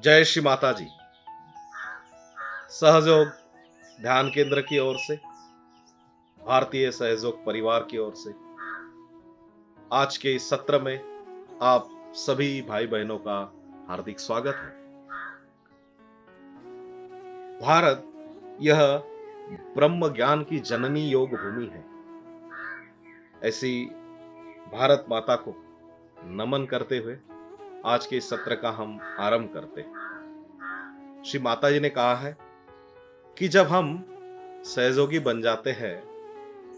जय श्री माता जी। सहयोग ध्यान केंद्र की ओर से, भारतीय सहयोग परिवार की ओर से आज के इस सत्र में आप सभी भाई बहनों का हार्दिक स्वागत है। भारत यह ब्रह्म ज्ञान की जननी योग भूमि है। ऐसी भारत माता को नमन करते हुए आज के इस सत्र का हम आरंभ करते हैं। श्री माता जी ने कहा है कि जब हम सहयोगी बन जाते हैं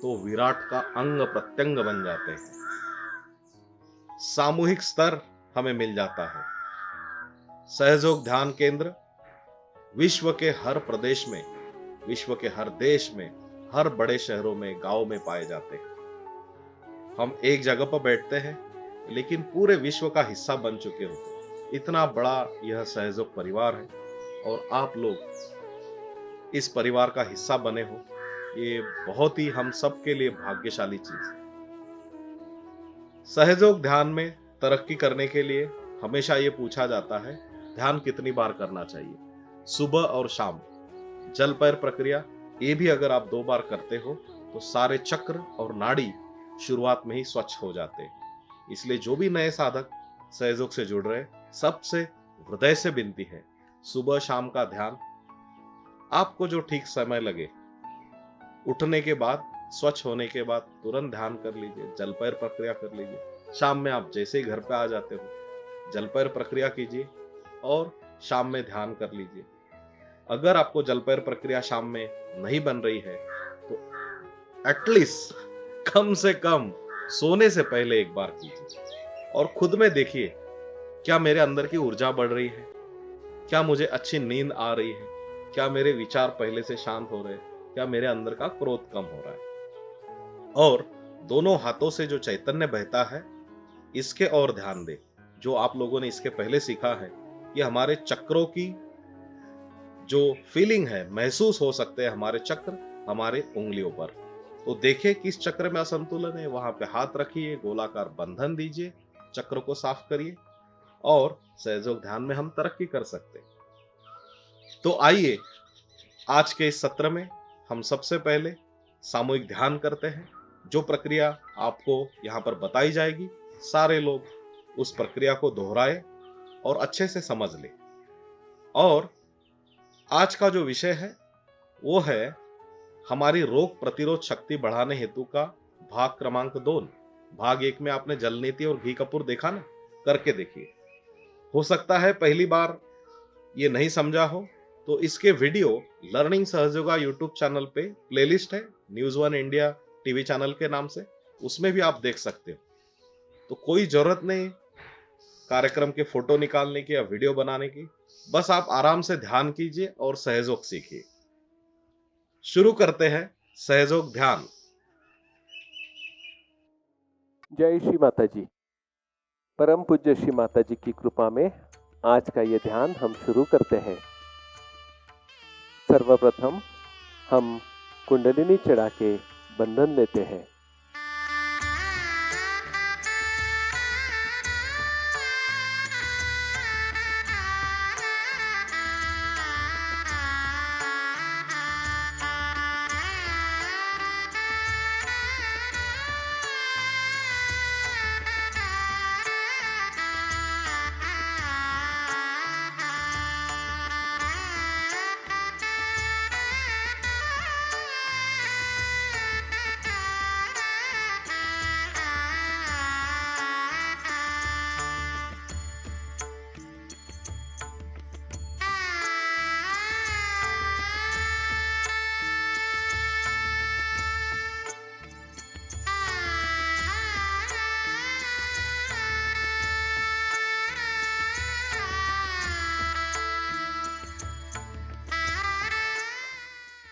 तो विराट का अंग प्रत्यंग बन जाते हैं। सामूहिक स्तर हमें मिल जाता है। सहयोग ध्यान केंद्र विश्व के हर प्रदेश में, विश्व के हर देश में, हर बड़े शहरों में, गांव में पाए जाते हैं। हम एक जगह पर बैठते हैं लेकिन पूरे विश्व का हिस्सा बन चुके होते हैं। इतना बड़ा यह सहयोग परिवार है और आप लोग इस परिवार का हिस्सा बने हो, ये बहुत ही हम सबके लिए भाग्यशाली चीज है। सहयोग ध्यान में तरक्की करने के लिए हमेशा ये पूछा जाता है, ध्यान कितनी बार करना चाहिए? सुबह और शाम। जल पैर प्रक्रिया ये भी अगर आप 2 बार करते हो तो सारे चक्र और नाड़ी शुरुआत में ही स्वच्छ हो जाते हैं। इसलिए जो भी नए साधक सहयोग से जुड़ रहे, सबसे हृदय से विनती है, सुबह शाम का ध्यान आपको जो ठीक समय लगे, उठने के बाद, स्वच्छ होने के बाद तुरंत ध्यान कर लीजिए, जल पैर प्रक्रिया कर लीजिए। शाम में आप जैसे ही घर पे आ जाते हो जल पैर प्रक्रिया कीजिए और शाम में ध्यान कर लीजिए। अगर आपको जल पैर प्रक्रिया शाम में नहीं बन रही है तो एटलीस्ट कम से कम सोने से पहले एक बार कीजिए और खुद में देखिए, क्या मेरे अंदर की ऊर्जा बढ़ रही है? क्या मुझे अच्छी नींद आ रही है? क्या मेरे विचार पहले से शांत हो रहे हैं? क्या मेरे अंदर का क्रोध कम हो रहा है? और दोनों हाथों से जो चैतन्य बहता है, इसके और ध्यान दे। जो आप लोगों ने इसके पहले सीखा है कि हमारे चक्रों की जो फीलिंग है, महसूस हो सकते हैं हमारे चक्र हमारे उंगलियों पर। तो देखिए किस चक्र में असंतुलन है, वहां पे हाथ रखिए, गोलाकार बंधन दीजिए, चक्र को साफ करिए और सहयोग ध्यान में हम तरक्की कर सकते हैं। तो आइए आज के इस सत्र में हम सबसे पहले सामूहिक ध्यान करते हैं। जो प्रक्रिया आपको यहां पर बताई जाएगी, सारे लोग उस प्रक्रिया को दोहराए और अच्छे से समझ ले। और आज का जो विषय है वो है हमारी रोग प्रतिरोध शक्ति बढ़ाने हेतु का भाग क्रमांक 2। भाग 1 में आपने जल नीति और घी कपूर देखा ना, करके देखिए। हो सकता है पहली बार ये नहीं समझा हो तो इसके वीडियो लर्निंग सहयोगा यूट्यूब चैनल पे प्लेलिस्ट है, news one India TV channel के नाम से, उसमें भी आप देख सकते हो। तो कोई जरूरत नहीं कार्यक्रम के फोटो निकालने की या वीडियो बनाने की, बस आप आराम से ध्यान कीजिए और सहयोग सीखिए। शुरू करते हैं सहयोग ध्यान। जय श्री माता जी। परम पूज्य श्री माता जी की कृपा में आज का ये ध्यान हम शुरू करते हैं। सर्वप्रथम हम कुंडलिनी चढ़ा के बंधन लेते हैं।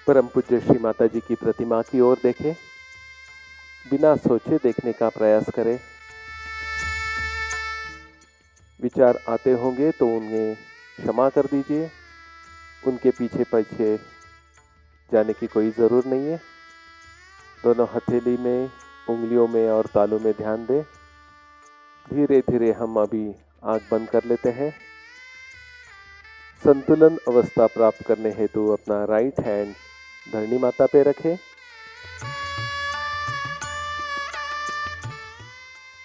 परम पूज्य श्री माता जी की प्रतिमा की ओर देखें, बिना सोचे देखने का प्रयास करें। विचार आते होंगे तो उन्हें क्षमा कर दीजिए, उनके पीछे पीछे जाने की कोई ज़रूरत नहीं है। दोनों हथेली में, उंगलियों में और तालू में ध्यान दें। धीरे धीरे हम अभी आंख बंद कर लेते हैं। संतुलन अवस्था प्राप्त करने हेतु अपना राइट हैंड धरणी माता पे रखें।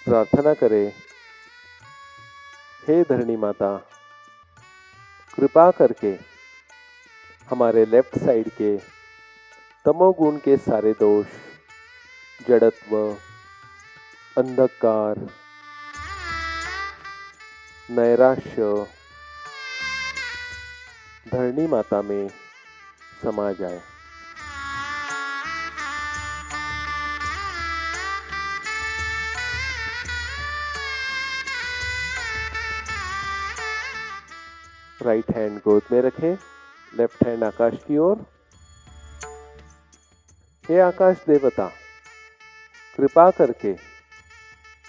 प्रार्थना करें, हे धरणी माता, कृपा करके हमारे लेफ्ट साइड के तमोगुण के सारे दोष, जड़त्व, अंधकार, नैराश्य धरणी माता में समा जाए। राइट हैंड गोद में रखें, लेफ्ट हैंड आकाश की ओर। हे आकाश देवता, कृपा करके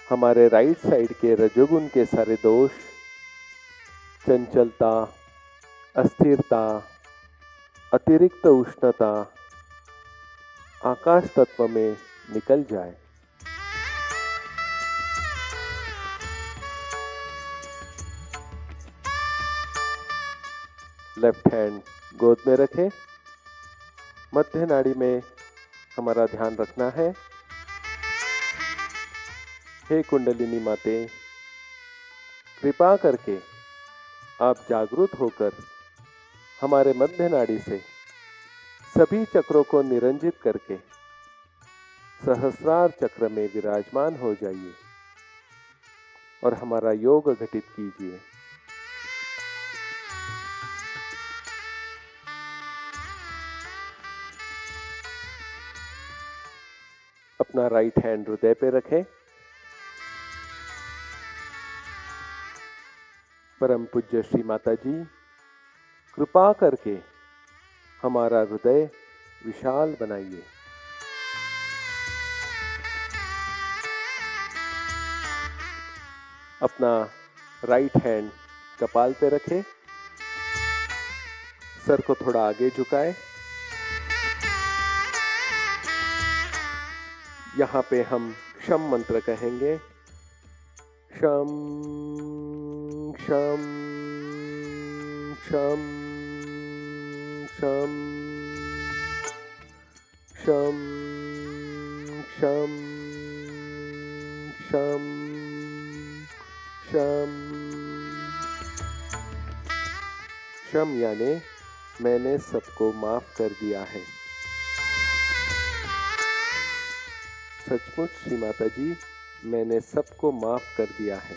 हमारे राइट साइड के रजोगुण के सारे दोष, चंचलता, अस्थिरता, अतिरिक्त उष्णता आकाश तत्व में निकल जाए। लेफ्ट हैंड गोद में रखें, मध्य नाड़ी में हमारा ध्यान रखना है। हे कुंडलिनी माते, कृपा करके आप जागृत होकर हमारे मध्य नाड़ी से सभी चक्रों को निरंजित करके सहस्रार चक्र में विराजमान हो जाइए और हमारा योग घटित कीजिए। अपना राइट हैंड हृदय पे रखें। परम पूज्य श्री माता जी, कृपा करके हमारा हृदय विशाल बनाइए। अपना राइट हैंड कपाल पे रखें, सर को थोड़ा आगे झुकाएं। यहाँ पे हम शम मंत्र कहेंगे। शम शम शम शम शम शम शम शम। शम यानी मैंने सबको माफ कर दिया है। सचमुच श्री माता जी, मैंने सबको माफ कर दिया है।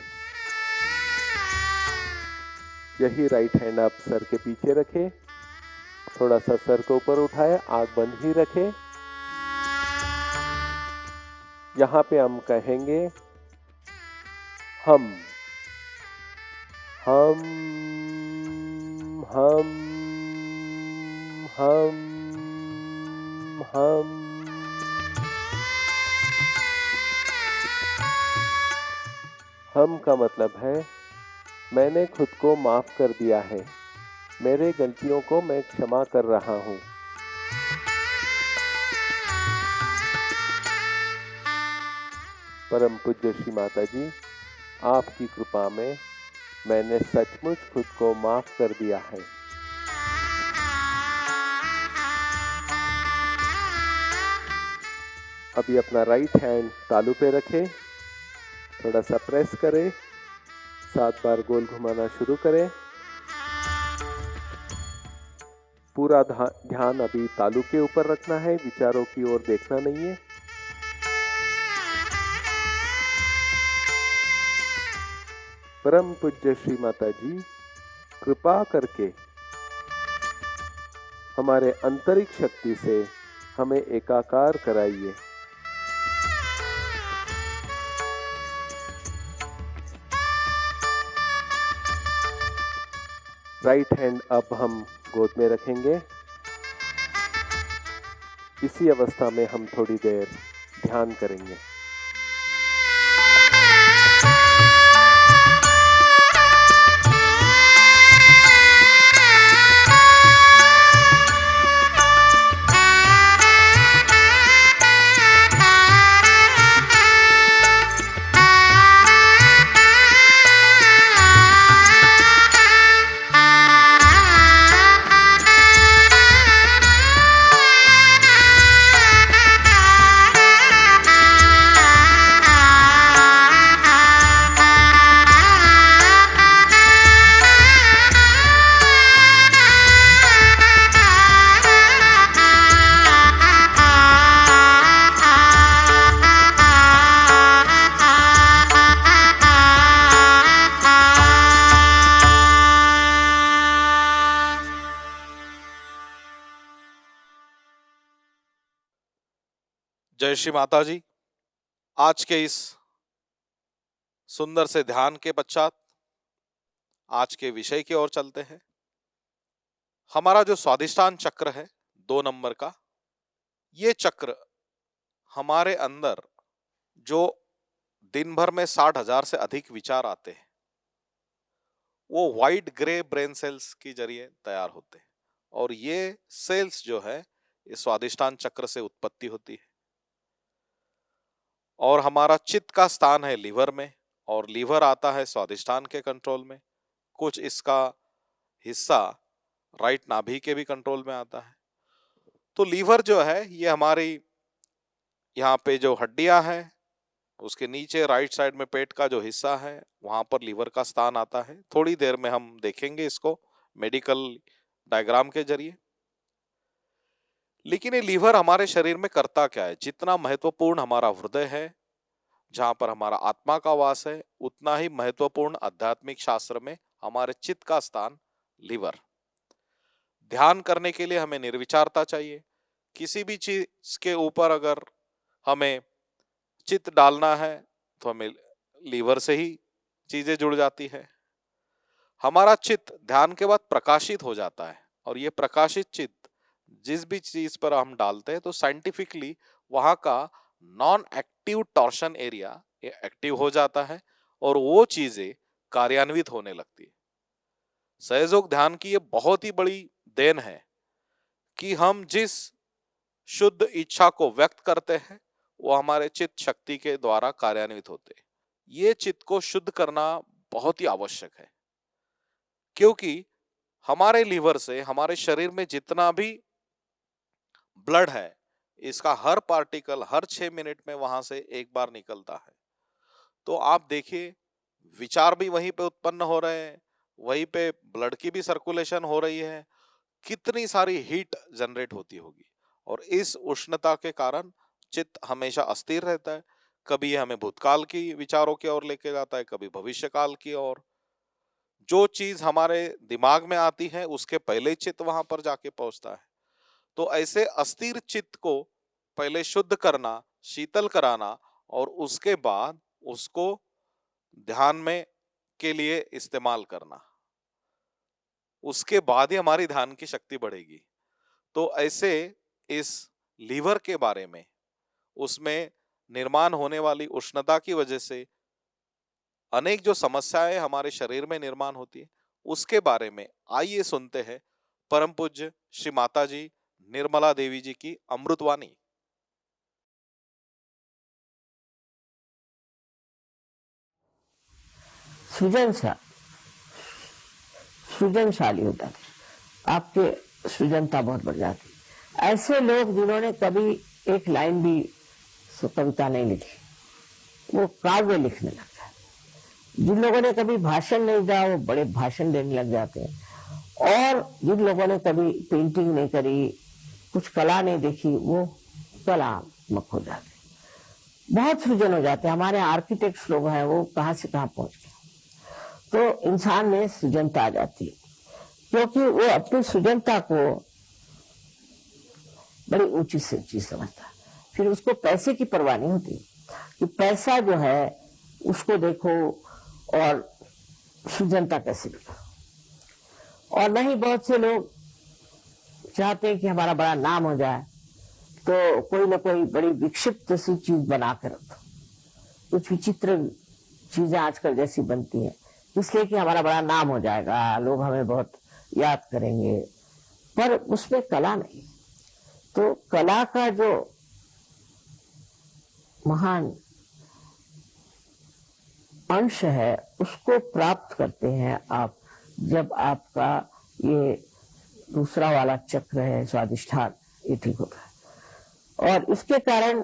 यही राइट हैंड आप सर के पीछे रखें, थोड़ा सा सर को ऊपर उठाए, आंख बंद ही रखें। यहाँ पे हम कहेंगे हम हम हम हम हम। हम का मतलब है मैंने खुद को माफ कर दिया है, मेरे गलतियों को मैं क्षमा कर रहा हूँ। परम पूज्य श्री माता जी, आपकी कृपा में मैंने सचमुच खुद को माफ कर दिया है। अभी अपना राइट हैंड तालू पे रखें, थोड़ा सा प्रेस करें, 7 बार गोल घुमाना शुरू करें। पूरा ध्यान अभी तालू के ऊपर रखना है, विचारों की ओर देखना नहीं है। परम पूज्य श्री माता जी, कृपा करके हमारे आंतरिक शक्ति से हमें एकाकार कराइए। राइट हैंड अब हम गोद में रखेंगे। इसी अवस्था में हम थोड़ी देर ध्यान करेंगे। जय श्री माता जी। आज के इस सुंदर से ध्यान के पश्चात आज के विषय की ओर चलते हैं। हमारा जो स्वादिष्टान चक्र है 2 नंबर का, ये चक्र हमारे अंदर जो दिन भर में 60,000 से अधिक विचार आते हैं, वो व्हाइट ग्रे ब्रेन सेल्स के जरिए तैयार होते हैं और ये सेल्स जो है इस स्वादिष्टान चक्र से उत्पत्ति होती है। और हमारा चित्त का स्थान है लीवर में और लीवर आता है स्वादिष्टान के कंट्रोल में। कुछ इसका हिस्सा राइट नाभि के भी कंट्रोल में आता है। तो लीवर जो है ये हमारी यहाँ पे जो हड्डियां हैं उसके नीचे राइट साइड में पेट का जो हिस्सा है वहां पर लीवर का स्थान आता है। थोड़ी देर में हम देखेंगे इसको मेडिकल डायग्राम के जरिए। लेकिन ये लीवर हमारे शरीर में करता क्या है? जितना महत्वपूर्ण हमारा हृदय है, जहां पर हमारा आत्मा का वास है, उतना ही महत्वपूर्ण आध्यात्मिक शास्त्र में हमारे चित्त का स्थान लीवर। ध्यान करने के लिए हमें निर्विचारता चाहिए। किसी भी चीज के ऊपर अगर हमें चित्त डालना है तो हमें लीवर से ही चीजें जुड़ जाती है। हमारा चित्त ध्यान के बाद प्रकाशित हो जाता है और ये प्रकाशित चित्त जिस भी चीज पर हम डालते हैं तो साइंटिफिकली वहां का नॉन एक्टिव टॉर्शन एरिया ये एक्टिव हो जाता है और वो चीजें कार्यान्वित होने लगती है। सहयोग ध्यान की ये बहुत ही बड़ी देन है कि हम जिस शुद्ध इच्छा को व्यक्त करते हैं वो हमारे चित्त शक्ति के द्वारा कार्यान्वित होते हैं। ये चित्त को शुद्ध करना बहुत ही आवश्यक है, क्योंकि हमारे लीवर से हमारे शरीर में जितना भी ब्लड है, इसका हर पार्टिकल हर 6 मिनट में वहां से एक बार निकलता है। तो आप देखिए, विचार भी वहीं पे उत्पन्न हो रहे हैं, वहीं पे ब्लड की भी सर्कुलेशन हो रही है, कितनी सारी हीट जनरेट होती होगी। और इस उष्णता के कारण चित्त हमेशा अस्थिर रहता है। कभी ये हमें भूतकाल की विचारों की ओर लेके जाता है, कभी भविष्यकाल की ओर। जो चीज हमारे दिमाग में आती है उसके पहले ही चित्त वहां पर जाके पहुंचता है। तो ऐसे अस्थिर चित्त को पहले शुद्ध करना, शीतल कराना और उसके बाद उसको ध्यान में के लिए इस्तेमाल करना, उसके बाद ही हमारी ध्यान की शक्ति बढ़ेगी। तो ऐसे इस लीवर के बारे में, उसमें निर्माण होने वाली उष्णता की वजह से अनेक जो समस्याएं हमारे शरीर में निर्माण होती है, उसके बारे में आइए सुनते हैं परम पूज्य श्री माता जी निर्मला देवी जी की अमृतवाणी। सृजनशाली होता है, आपके सृजनता बहुत बढ़ जाती है। ऐसे लोग जिन्होंने कभी एक लाइन भी कविता नहीं लिखी, वो काव्य लिखने लग जाते। जिन लोगों ने कभी भाषण नहीं दिया वो बड़े भाषण देने लग जाते हैं। और जिन लोगों ने कभी पेंटिंग नहीं करी, कुछ कला नहीं देखी, वो कलात्मक हो जाते, बहुत सृजन हो जाते हैं। हमारे आर्किटेक्ट्स लोग हैं, वो कहाँ से कहाँ पहुंच गए। तो इंसान में सृजनता आ जाती है, क्योंकि वो अपनी सृजनता को बड़ी ऊंची से चीज समझता है। फिर उसको पैसे की परवाह नहीं होती कि पैसा जो है उसको देखो और सृजनता कैसे मिला। और नहीं, बहुत से लोग चाहते हैं कि हमारा बड़ा नाम हो जाए, तो कोई ना कोई बड़ी विक्षिप्त सी चीज बना कर रखो। कुछ विचित्र चीजें आजकल जैसी बनती हैं, इसलिए कि हमारा बड़ा नाम हो जाएगा, लोग हमें बहुत याद करेंगे, पर उसमें कला नहीं। तो कला का जो महान अंश है उसको प्राप्त करते हैं आप जब आपका ये दूसरा वाला चक्र है स्वादिष्ठान, ये ठीक होता है। और इसके कारण,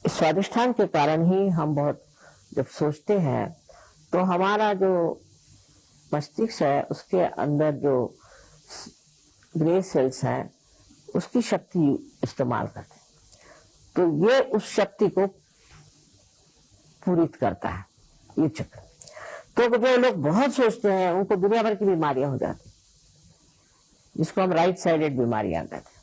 स्वादिष्ठान के कारण ही हम बहुत जब सोचते हैं तो हमारा जो मस्तिष्क है उसके अंदर जो ग्रे सेल्स हैं उसकी शक्ति इस्तेमाल करते हैं। तो ये उस शक्ति को पूरित करता है ये चक्र। तो जो लोग बहुत सोचते हैं उनको दुनिया भर की बीमारियां हो जाती, जिसको हम राइट साइडेड बीमारियां कहते हैं।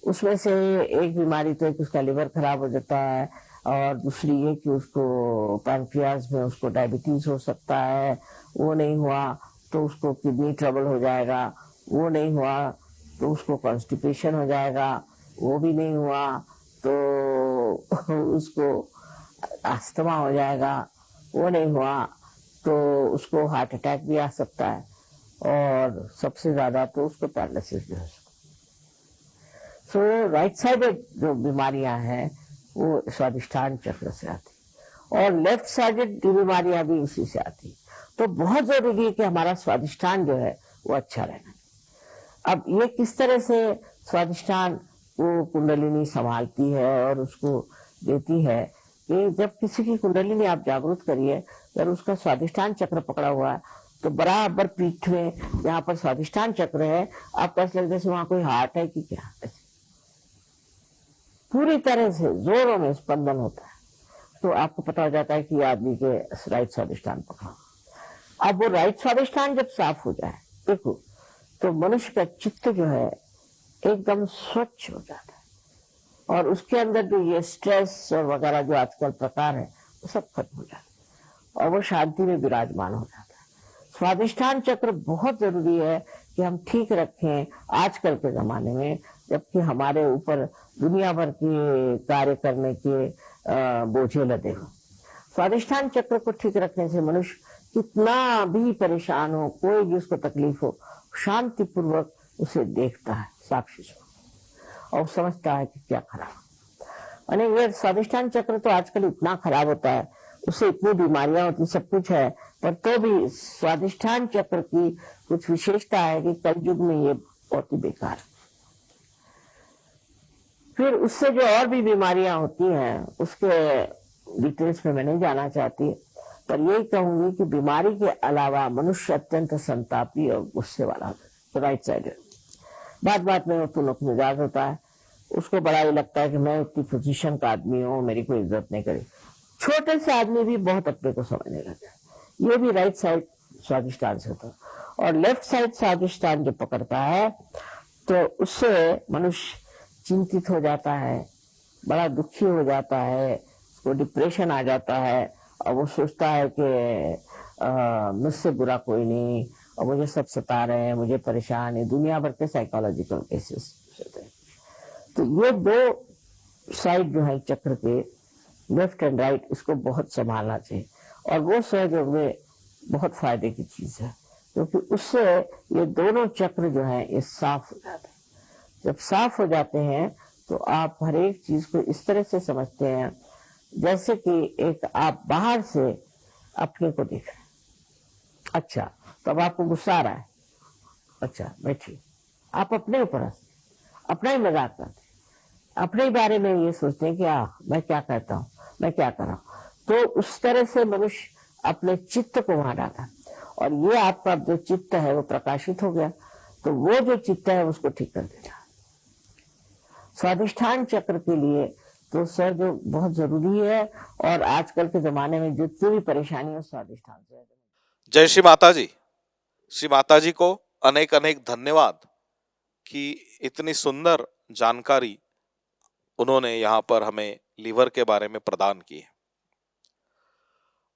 उसमें से एक बीमारी तो है कि उसका लिवर खराब हो जाता है, और दूसरी ये कि उसको पैनक्रियाज में उसको डायबिटीज हो सकता है, वो नहीं हुआ तो उसको किडनी ट्रबल हो जाएगा, वो नहीं हुआ तो उसको कॉन्स्टिपेशन हो जाएगा, वो भी नहीं हुआ तो उसको अस्थमा हो जाएगा, वो नहीं हुआ तो उसको हार्ट अटैक भी आ सकता है, और सबसे ज्यादा तो उसको पैरालिसिस भी हो सकता है। सो राइट साइडेड जो बीमारियां हैं वो स्वादिष्ठान चक्र से आती, और लेफ्ट साइडेड बीमारियां भी उसी से आती। तो बहुत जरूरी है कि हमारा स्वादिष्ठान जो है वो अच्छा रहना। अब ये किस तरह से स्वादिष्ठान वो कुंडलिनी संभालती है और उसको देती है कि जब किसी की कुंडलिनी आप जागृत करिए, अगर उसका स्वादिष्ठान चक्र पकड़ा हुआ है तो बराबर पीठ में जहाँ पर स्वादिष्ठान चक्र है, आपको ऐसा लगता है जैसे वहां कोई हार्ट है कि क्या, पूरी तरह से जोरों में स्पंदन होता है, तो आपको पता हो जाता है कि आदमी के राइट स्वादिष्ठान पकड़ा। अब वो राइट स्वादिष्ठान जब साफ हो जाए, देखो, तो मनुष्य का चित्त जो है एकदम स्वच्छ हो जाता है, और उसके अंदर जो ये स्ट्रेस और वगैरह जो आजकल प्रकार है वो सब खत्म हो जाता है, और वो शांति में विराजमान हो जाता है। स्वादिष्ठान चक्र बहुत जरूरी है कि हम ठीक रखें आजकल के जमाने में, जबकि हमारे ऊपर दुनिया भर के कार्य करने के बोझे लदे हो। स्वादिष्ठान चक्र को ठीक रखने से मनुष्य कितना भी परेशान हो, कोई भी उसको तकलीफ हो, शांति पूर्वक उसे देखता है साक्षी से, और समझता है कि क्या खराब। अरे ये स्वादिष्ठान चक्र तो आजकल इतना खराब होता है, उससे इतनी बीमारियां होती, सब कुछ है, पर तो भी स्वादिष्ठान चक्र की कुछ विशेषता है कि कलयुग में ये बहुत ही बेकार है। फिर उससे जो और भी बीमारियां होती हैं उसके डिटेल्स में मैं नहीं जाना चाहती, पर यही कहूंगी कि बीमारी के अलावा मनुष्य अत्यंत संतापी और गुस्से वाला होता है, तो राइट साइड बात बात में तुलक मिजाज होता है, उसको बड़ा ही लगता है कि मैं इतनी पोजीशन का आदमी हूँ, मेरी कोई इज्जत नहीं करी। छोटे से आदमी भी बहुत अपने को समझने लगता है। ये भी राइट साइड स्वादिष्ठान से होता है। और लेफ्ट साइड स्वादिष्ठान जो पकड़ता है तो उससे मनुष्य चिंतित हो जाता है, बड़ा दुखी हो जाता है, उसको डिप्रेशन आ जाता है, और वो सोचता है कि मुझसे बुरा कोई नहीं, और मुझे सब सता रहे हैं, मुझे परेशान है, दुनिया भर के साइकोलॉजिकल केसेस होते हैं। तो ये दो साइड जो है चक्र के, लेफ्ट एंड राइट, इसको बहुत संभालना चाहिए, और वो सहयोग में बहुत फायदे की चीज है, क्योंकि उससे ये दोनों चक्र जो है ये साफ हो जाते हैं। जब साफ हो जाते हैं तो आप हर एक चीज को इस तरह से समझते हैं जैसे कि एक आप बाहर से अपने को देख रहे हैं। अच्छा, तो अब आपको गुस्सा आ रहा है, अच्छा बैठिए, आप अपने ऊपर अपना ही मजाक करते हैं, अपने ही बारे में ये सोचते हैं कि मैं क्या कहता हूँ, मैं क्या कर रहा हूँ। तो उस तरह से मनुष्य अपने चित्त को वहां डाला, और ये आपका जो चित्त है वो प्रकाशित हो गया, तो वो जो चित्त है उसको ठीक कर देगा। स्वादिष्ठान चक्र के लिए तो सर जो बहुत जरूरी है, और आजकल के जमाने में जितनी भी परेशानी है स्वादिष्ठान से। जय श्री माता जी। श्री माता जी को अनेक अनेक धन्यवाद कि इतनी सुंदर जानकारी उन्होंने यहाँ पर हमें लीवर के बारे में प्रदान की है।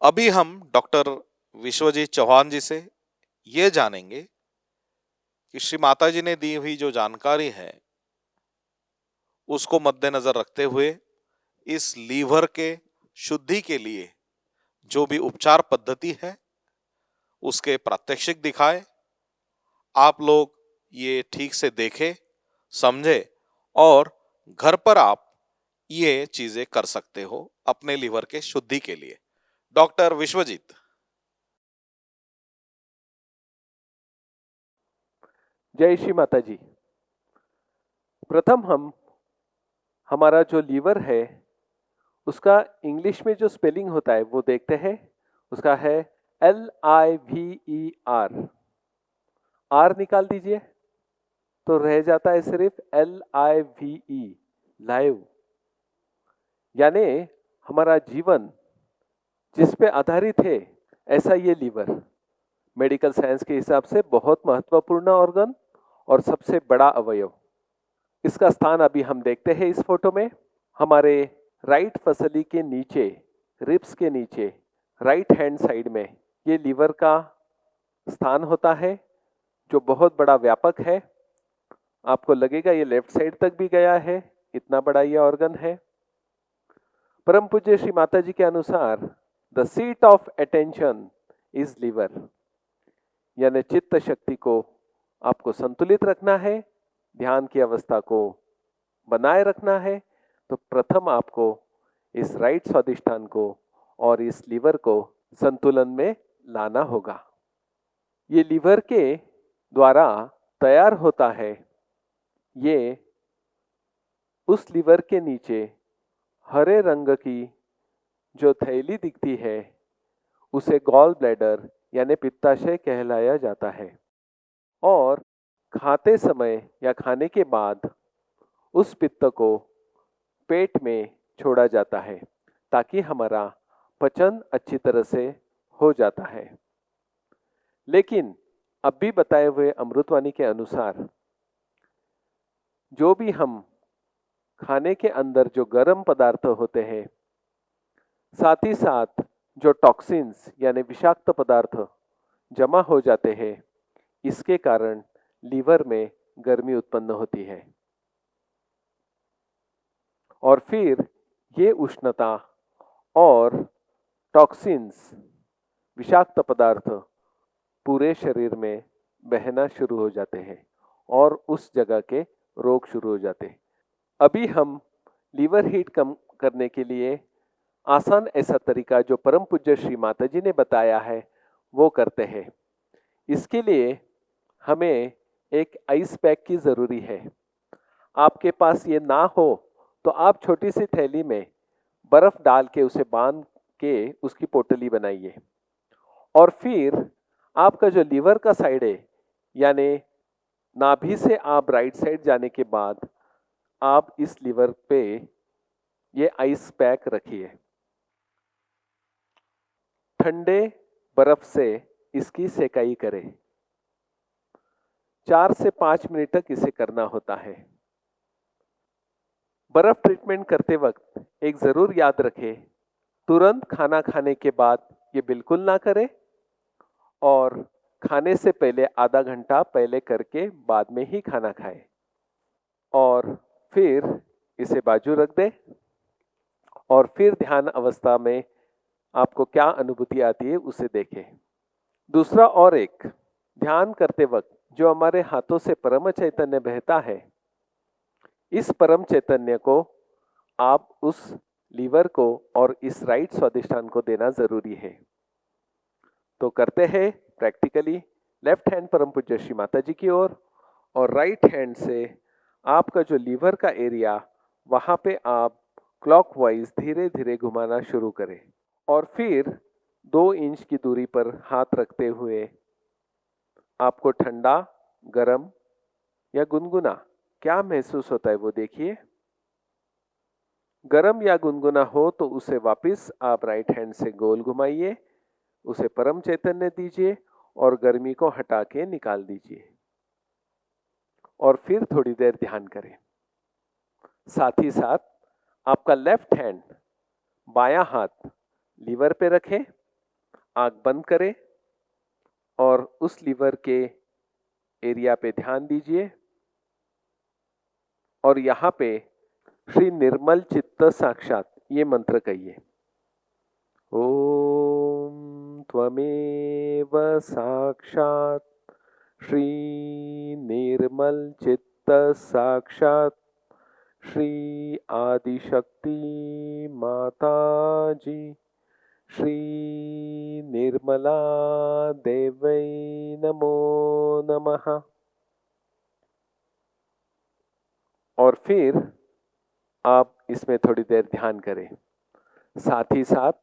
अभी हम डॉक्टर विश्वजीत चौहान जी से ये जानेंगे कि श्री माता जी ने दी हुई जो जानकारी है उसको मद्देनजर रखते हुए इस लीवर के शुद्धि के लिए जो भी उपचार पद्धति है उसके प्रात्यक्षिक दिखाए, आप लोग ये ठीक से देखें, समझे, और घर पर आप ये चीजें कर सकते हो अपने लीवर के शुद्धि के लिए। डॉक्टर विश्वजीत। जय श्री माता जी। प्रथम हम हमारा जो लीवर है उसका इंग्लिश में जो स्पेलिंग होता है वो देखते हैं। उसका है LIVER। R निकाल दीजिए तो रह जाता है सिर्फ LIVE, लाइव। यानी हमारा जीवन जिस पे आधारित है ऐसा ये लीवर मेडिकल साइंस के हिसाब से बहुत महत्वपूर्ण ऑर्गन और सबसे बड़ा अवयव। इसका स्थान अभी हम देखते हैं इस फोटो में। हमारे राइट फसली के नीचे, रिब्स के नीचे, राइट हैंड साइड में ये लीवर का स्थान होता है, जो बहुत बड़ा व्यापक है। आपको लगेगा ये लेफ्ट साइड तक भी गया है, इतना बड़ा ये ऑर्गन है। परम पूज्य श्री माता जी के अनुसार the seat of attention is liver, यानी चित्त शक्ति को आपको संतुलित रखना है, ध्यान की अवस्था को बनाए रखना है, तो प्रथम आपको इस राइट स्वादिष्ठान को और इस लीवर को संतुलन में लाना होगा। ये लीवर के द्वारा तैयार होता है। ये उस लीवर के नीचे हरे रंग की जो थैली दिखती है उसे गॉल ब्लैडर यानी पित्ताशय कहलाया जाता है। और खाते समय या खाने के बाद उस पित्त को पेट में छोड़ा जाता है ताकि हमारा पचन अच्छी तरह से हो जाता है। लेकिन अब भी बताए हुए अमृतवाणी के अनुसार जो भी हम खाने के अंदर जो गर्म पदार्थ होते हैं, साथ ही साथ जो टॉक्सिन्स यानी विषाक्त पदार्थ जमा हो जाते हैं, इसके कारण लीवर में गर्मी उत्पन्न होती है और फिर ये उष्णता और टॉक्सिन्स, विषाक्त पदार्थ पूरे शरीर में बहना शुरू हो जाते हैं और उस जगह के रोग शुरू हो जाते हैं। अभी हम लीवर हीट कम करने के लिए आसान ऐसा तरीका जो परम पूज्य श्री माता जी ने बताया है वो करते हैं। इसके लिए हमें एक आइस पैक की ज़रूरी है। आपके पास ये ना हो तो आप छोटी सी थैली में बर्फ़ डाल के उसे बांध के उसकी पोटली बनाइए और फिर आपका जो लीवर का साइड है, यानी नाभि से आप राइट साइड जाने के बाद आप इस लीवर पे ये आइस पैक रखिए। ठंडे बर्फ से इसकी सेकाई करें। 4 से 5 मिनट तक इसे करना होता है। बर्फ ट्रीटमेंट करते वक्त एक जरूर याद रखें, तुरंत खाना खाने के बाद ये बिल्कुल ना करें और खाने से पहले आधा घंटा पहले करके बाद में ही खाना खाएं और फिर इसे बाजू रख दें और फिर ध्यान अवस्था में आपको क्या अनुभूति आती है उसे देखें। दूसरा और एक, ध्यान करते वक्त जो हमारे हाथों से परम चैतन्य बहता है, इस परम चैतन्य को आप उस लीवर को और इस राइट स्वादिष्ठान को देना जरूरी है। तो करते हैं प्रैक्टिकली। लेफ्ट हैंड परम पूज्य श्री माता जी की ओर और राइट हैंड से आपका जो लीवर का एरिया, वहाँ पे आप क्लॉकवाइज धीरे धीरे घुमाना शुरू करें और फिर 2 इंच की दूरी पर हाथ रखते हुए आपको ठंडा, गरम या गुनगुना क्या महसूस होता है वो देखिए। गरम या गुनगुना हो तो उसे वापस आप राइट हैंड से गोल घुमाइए, उसे परम चैतन्य दीजिए और गर्मी को हटा के निकाल दीजिए और फिर थोड़ी देर ध्यान करें। साथ ही साथ आपका लेफ्ट हैंड, बायां हाथ लीवर पे रखें, आंख बंद करें और उस लीवर के एरिया पे ध्यान दीजिए और यहाँ पे श्री निर्मल चित्त साक्षात ये मंत्र कहिए। ओम त्वमेव साक्षात श्री निर्मल चित्त साक्षात श्री आदिशक्ति माता जी श्री निर्मला देवै नमो नमः। और फिर आप इसमें थोड़ी देर ध्यान करें। साथ ही साथ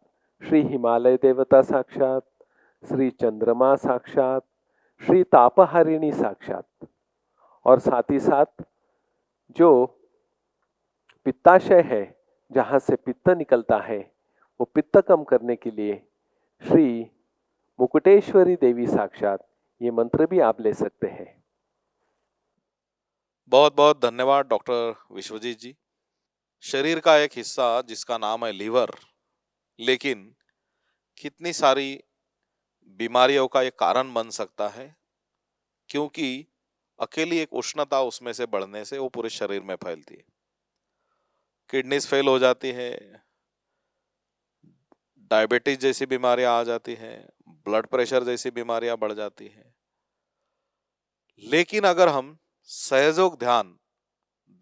श्री हिमालय देवता साक्षात, श्री चंद्रमा साक्षात, श्री तापहारिणी साक्षात और साथ ही साथ जो पित्ताशय है, जहाँ से पित्त निकलता है, वो पित्त कम करने के लिए श्री मुकुटेश्वरी देवी साक्षात ये मंत्र भी आप ले सकते हैं। बहुत बहुत धन्यवाद डॉक्टर विश्वजीत जी। शरीर का एक हिस्सा जिसका नाम है लीवर, लेकिन कितनी सारी बीमारियों का ये कारण बन सकता है, क्योंकि अकेली एक उष्णता उसमें से बढ़ने से वो पूरे शरीर में फैलती है। किडनीज फेल हो जाती है, डायबिटीज जैसी बीमारियां आ जाती हैं, ब्लड प्रेशर जैसी बीमारियां बढ़ जाती हैं। लेकिन अगर हम सहयोग ध्यान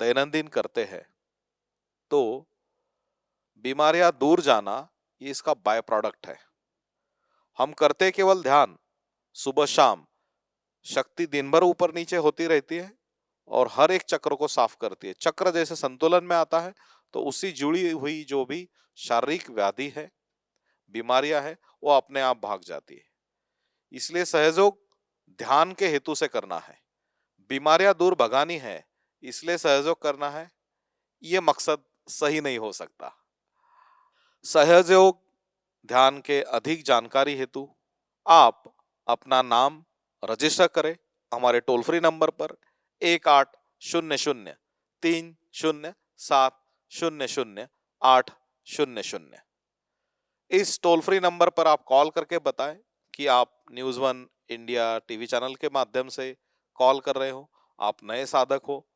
दैनंदिन करते हैं तो बीमारियां दूर जाना ये इसका बाय प्रोडक्ट है। हम करते केवल ध्यान, सुबह शाम, शक्ति दिन भर ऊपर नीचे होती रहती है और हर एक चक्र को साफ करती है। चक्र जैसे संतुलन में आता है तो उससे जुड़ी हुई जो भी शारीरिक व्याधि है, बीमारियां है, वो अपने आप भाग जाती है। इसलिए सहयोग ध्यान के हेतु से करना है, बीमारियां दूर भगानी है इसलिए सहयोग करना है, ये मकसद सही नहीं हो सकता। सहयोग ध्यान के अधिक जानकारी हेतु आप अपना नाम रजिस्टर करें हमारे टोल फ्री नंबर पर 1800-307-00-800। इस टोल फ्री नंबर पर आप कॉल करके बताएं कि आप news one India TV channel के माध्यम से कॉल कर रहे हो, आप नए साधक हो।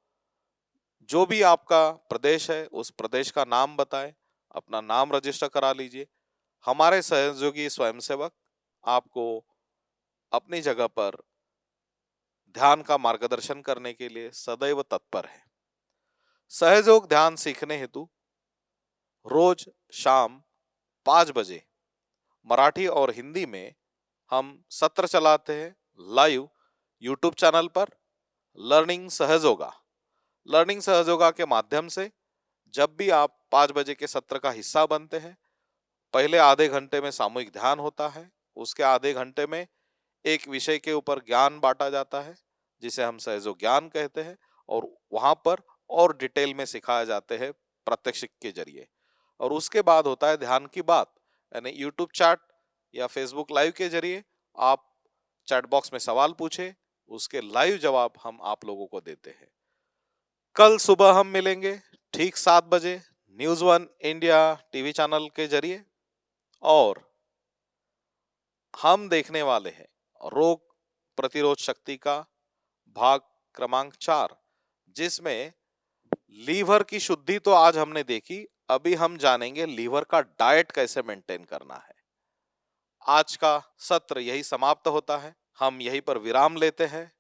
जो भी आपका प्रदेश है उस प्रदेश का नाम बताएं, अपना नाम रजिस्टर करा लीजिए। हमारे सहयोगी स्वयंसेवक आपको अपनी जगह पर ध्यान का मार्गदर्शन करने के लिए सदैव तत्पर है। सहयोग ध्यान सीखने हेतु रोज शाम 5 बजे मराठी और हिंदी में हम सत्र चलाते हैं लाइव यूट्यूब चैनल पर लर्निंग सहयोगा। लर्निंग सहयोगा के माध्यम से जब भी आप 5 बजे के सत्र का हिस्सा बनते हैं, पहले आधे घंटे में सामूहिक ध्यान होता है, उसके आधे घंटे में एक विषय के ऊपर ज्ञान बांटा जाता है जिसे हम सहयोग ज्ञान कहते हैं, और वहां पर और डिटेल में सिखाया जाते हैं प्रात्यक्षिक के जरिए। और उसके बाद होता है ध्यान की बात, यानी यूट्यूब चैट या फेसबुक लाइव के जरिए आप चैट बॉक्स में सवाल पूछे, उसके लाइव जवाब हम आप लोगों को देते हैं। कल सुबह हम मिलेंगे ठीक 7 बजे news one India TV channel के जरिए, और हम देखने वाले हैं रोग प्रतिरोध शक्ति का भाग क्रमांक 4, जिसमें लीवर की शुद्धि तो आज हमने देखी, अभी हम जानेंगे लीवर का डाइट कैसे मेंटेन करना है। आज का सत्र यही समाप्त होता है, हम यहीं पर विराम लेते हैं।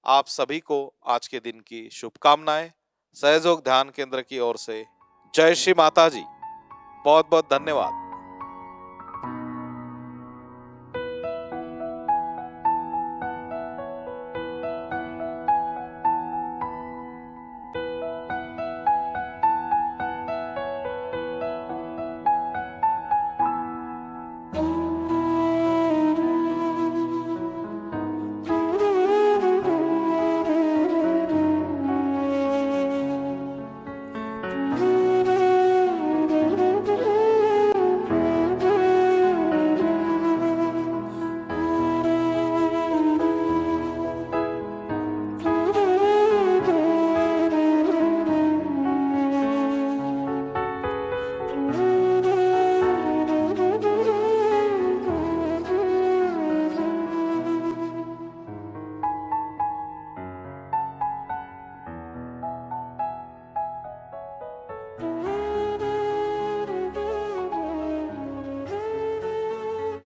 आप सभी को आज के दिन की शुभकामनाएं सहयोग ध्यान केंद्र की ओर से। जय श्री माता जी। बहुत बहुत धन्यवाद।